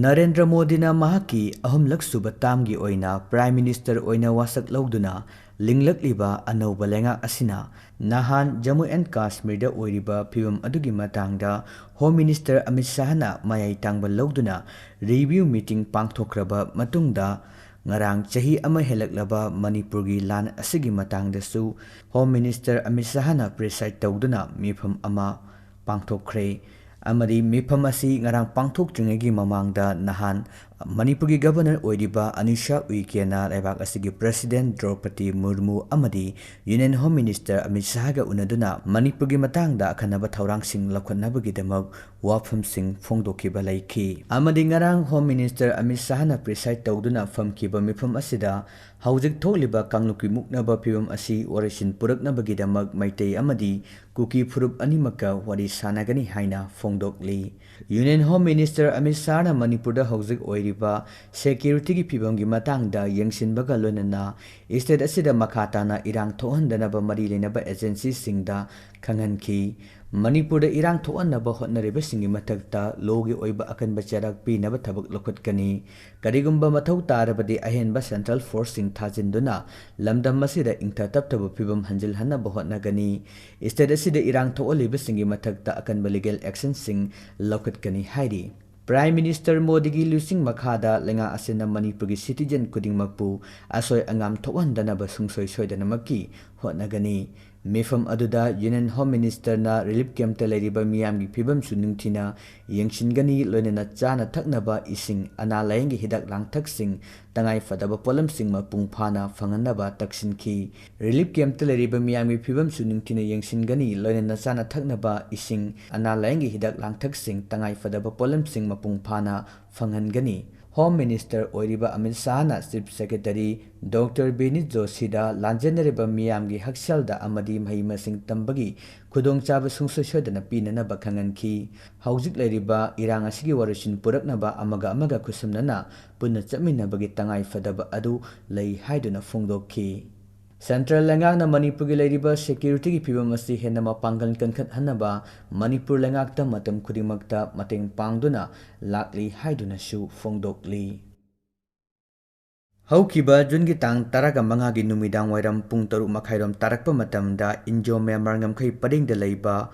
नरेंद्र मोदीना महाकी अहमलक सुब तामगी ओइना prime minister ओइना वासक लौदुना लिंगलकलिबा अनौबा लेंगाक असिना नहान जम्मू एंड काश्मीर दा ओइरिबा फिवम अदुगी मतांगदा होम मिनिस्टर अमित शाहना मयाई तांगबा लौदुना रिव्यू मीटिंग पांगथोखरबा मतुंगदा ngarang chahi ama helaklaba manipurgi lan asigi matangdasu home minister Amit Shah na preside tawduna mifam ama pangthokre amari mifam asi ngarang pangthoktringegi mamangda nahan manipurgi governor oiriba Anisha Uikena laibak asigi president Draupadi Murmu amadi union home minister Amit Shah ga unaduna manipurgi matangda akhanaba thaurang sing lakhotnabagi damak wafam sing phongdokiba laiki amadi ngarang home minister Amit Shah na preside tawduna famkiba mifam asida haujik tholiba kangluki muknaba pibam asi orishin puraknabagi damak maitei amadi kuki furup animaka wari sanagani haina phongdokli union home minister Amit Shah na manipurda haujik oiriba security gi pibam gi matangda yengsinbaga lonana state asida makhatana irang thohandanaba mari lenaba agency singda khanganki manipurda irang thohanaba hotnareba singi mathakta logi oiba akanba charak pinaba thabak lokhatkani karigumba mathau tarabadi ahenba central force sing thajinduna lamdam masida ingtha taptaba pibam hanjil hanaba hotnagani state asida irang thoaliba singi mathakta akanba legal action sing lokhatkani hairi Prime Minister Modi gi lusing makhada lenga asena Manipur gi citizen kuding makpu asoi angam thowandanaba sungsoi soidanamaki hotnagani mefam aduda union home minister na relief camp te leriba miyam gi phibam suningthina yengsingani loinena chana thaknaba ising ana layengi hidak langthak sing tangai fadaba polam sing ma pungphana phanganaba taksinki relief camp te leriba miyam gi phibam suningthina yengsingani loinena chana thaknaba ising ana layengi hidak langthak sing tangai fadaba polam sing ma pungphana phangangani Home Minister Oiriba Amit Shah na Chief Secretary Dr. Benit Joshi da Lanjeneriba Miyamgi Hakselda Amadi Mahima Singh Tambagi Kudong Chaba Sungsoshodana Pinanaba Kanganki Haujik Leriba Irang Asigi Warushin Puraknaba Amaga Kusumnana Puna Chaminabagi Tangai Fadaba Adu Lay Haiduna Fungdoki Central Langak na Manipur gi leriba security gi phibam asi henna mapangal kankhat hanaba Manipur Langak ta matam khudimakta mateng pangduna lakli haiduna su fongdokli Haukiba jungi tang taraga manga gi numidang wairam pung taru makhairam tarakpa matamda injo Myanmar ngamkhai pading de leiba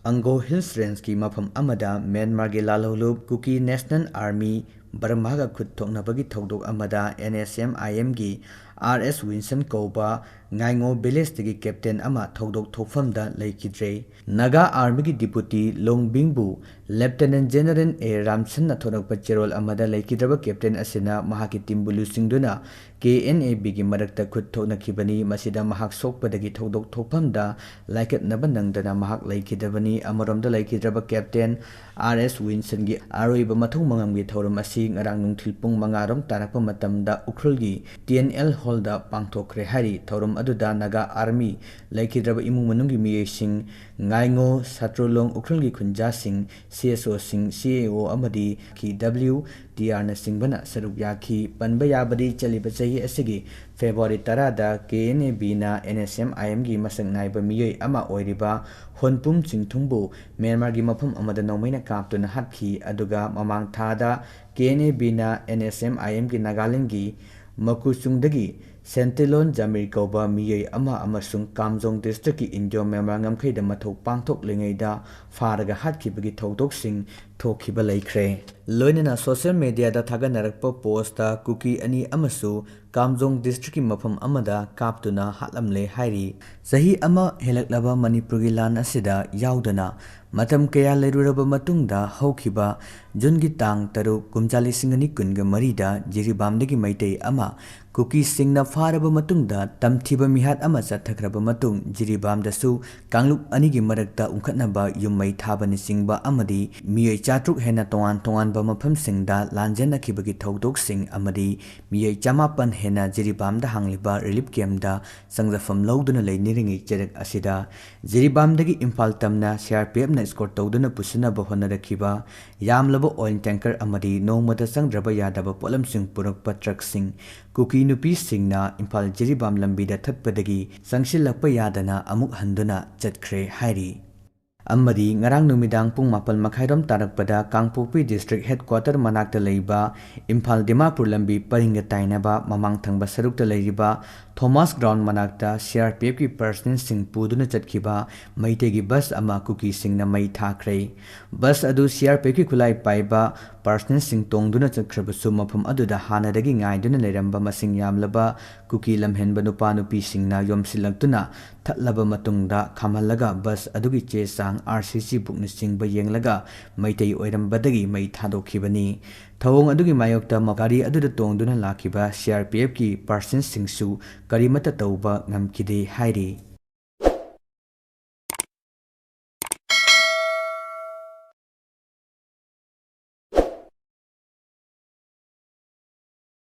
Ango Hills Range ki mafam amada Myanmar gi lalholub Kuki National Army Burma ga khut thoknabagi thodok amada NSMIM gi RS Winson Koba ngaingo village tagi captain ama thodok thofamda leikidre Naga Army gi deputy Longbingbu Lieutenant General A Ramsan na thorakpa cherol amada leikidraba captain asina mahaki timbulu singduna KNAB gi marakta khut thoknakibani masida mahak sokpadagi thodok thofamda laikatnaba nangdana mahak leikidabani amaromda leikidraba captain RS Winson gi aroiba mathau mangam gi thoram asi ngarang nungthil pung mangarom tarakpa matamda ukrul gi TNL holda pangthokre hari thorum aduda Naga Army laikidraba imung manungi miyesing ngaingo satrolong ukrul gi khunja sing CSO sing CAO amadi ki WTR na singbana saruk yakhi panba yabadi chaliba chahi asigi February 10 da KNAB na NSMIM gi masang naiba miyoi ama oiriba honpum chingthungbu Myanmar gi mafam amada naumaina kaptuna hatkhi aduga mamang thada KNAB na NSMIM gi Nagaland gi Makusungdagi Sentilon Jamir Kauba Miyai Ama Amasung Kamjong District ki Injo Myanmar ngamkhai da mathok pangthok lengaida faraga hatkibagi thodok sing thokhiba laikre loinana social media da thaganarakpa post ta kuki ani amasu Kamjong District ki mafam amada kaptuna hatlamle hairi sahi ama helaklaba Manipur gi lan asida yaudana matam kaya leruraba matungda hokhiba jungi tang taru kumchali singani kunga marida jiribamdagi maitei ama kuki singna faraba matungda tamthiba mihat ama chathakraba matung jiribamdasu kangluk anigi marakta ungkhatnaba yummai thabani singba amadi miyai chatruk hena tongan ba mafam singda lanjanakibagi thodok sing amadi miyai chamapan hena jiribamda hangliba relief camp da sangjafam lawduna leiniringi cherak asida jiribamdagi Imphal tamna CRPF na escort tawduna pusuna ba honarakhiba yamlaba oil tanker amadi nongmata sangraba yadaba polam sing purakpa truck sing kuki nupi singna Imphal jiribam lambida thakpadagi sangshilakpa yadana amuk handuna chatkre hairi ꯑꯃꯗꯤ ꯉꯔꯥꯡ ꯅꯨꯃꯤꯗꯥꯡ ꯄꯨꯡ 4:30 ꯇꯥꯔꯛꯄꯗ ꯀꯥꯡꯄꯣꯛꯄꯤ district headquarter ꯃꯅꯥꯛꯇ ꯂꯩꯕ ꯏꯝꯐꯥꯜ ꯗꯤꯃꯥꯄꯨꯔ ꯂꯝꯕꯤ ꯄꯔꯤꯡꯒ ꯇꯥꯏꯅꯕ ꯃꯃꯥꯡ ꯊꯪꯕ ꯁꯔꯨꯛꯇ ꯂꯩꯔꯤꯕ ꯊꯣꯃꯥꯁ ꯒ꯭ꯔꯥꯎꯟ ꯃꯅꯥꯛꯇ CRPFꯀꯤ ꯄꯔꯁꯅꯦꯜꯁꯤꯡ ꯄꯨꯗꯨꯅ ꯆꯠꯈꯤꯕ ꯃꯩꯇꯩꯒꯤ ꯕꯁ ꯑꯃ ꯀꯨꯀꯤꯁꯤꯡꯅ ꯃꯩ ꯊꯥꯈ꯭ꯔꯦ꯫ ꯕꯁ ꯑꯗꯨ CRPFꯀꯤ ꯈꯨꯠꯂꯥꯏ ꯄꯥꯏꯕ ꯄꯔꯁꯅꯦꯜꯁꯤꯡ ꯇꯣꯡꯗꯨꯅ ꯆꯠꯈ꯭ꯔꯕꯁꯨ ꯃꯐꯝ ꯑꯗꯨꯗ ꯍꯥꯟꯅꯗꯒꯤ ꯉꯥꯏꯗꯨꯅ ꯂꯩꯔꯝꯕ ꯃꯁꯤꯡ ꯌꯥꯝꯂꯕ ꯀꯨꯀꯤ ꯂꯝꯍꯦꯟꯕ ꯅꯨꯄꯥ-ꯅꯨꯄꯤꯁꯤꯡꯅ ꯌꯣꯝꯁꯤꯜꯂꯛꯇꯨꯅ ꯊꯠꯂꯕ ꯃꯇꯨꯡꯗ ꯈꯥꯝꯍꯜꯂꯒ ꯕꯁ ꯑꯗꯨꯒꯤ ꯆꯦ ꯆꯥꯡ RCC ꯕꯨꯛꯅꯆꯤꯡꯕ ꯌꯦꯡꯂꯒ ꯃꯩꯇꯩ ꯑꯣꯏꯔꯝꯕꯗꯒꯤ ꯃꯩ ꯊꯥꯗꯣꯛꯈꯤꯕꯅꯤ꯫ ꯊꯧꯑꯣꯡ ꯑꯗꯨꯒꯤ ꯃꯥꯌꯣꯛꯇ ꯒꯥꯔꯤ ꯑꯗꯨꯗ ꯇꯣꯡꯗꯨꯅ ꯂꯥꯛꯈꯤꯕ CRPFꯀꯤ ꯄꯔꯁꯅꯦꯜꯁꯤꯡꯁꯨ ꯀꯔꯤꯃꯠꯇ ꯇꯧꯕ ꯉꯝꯈꯤꯗꯦ ꯍꯥꯏꯔꯤ꯫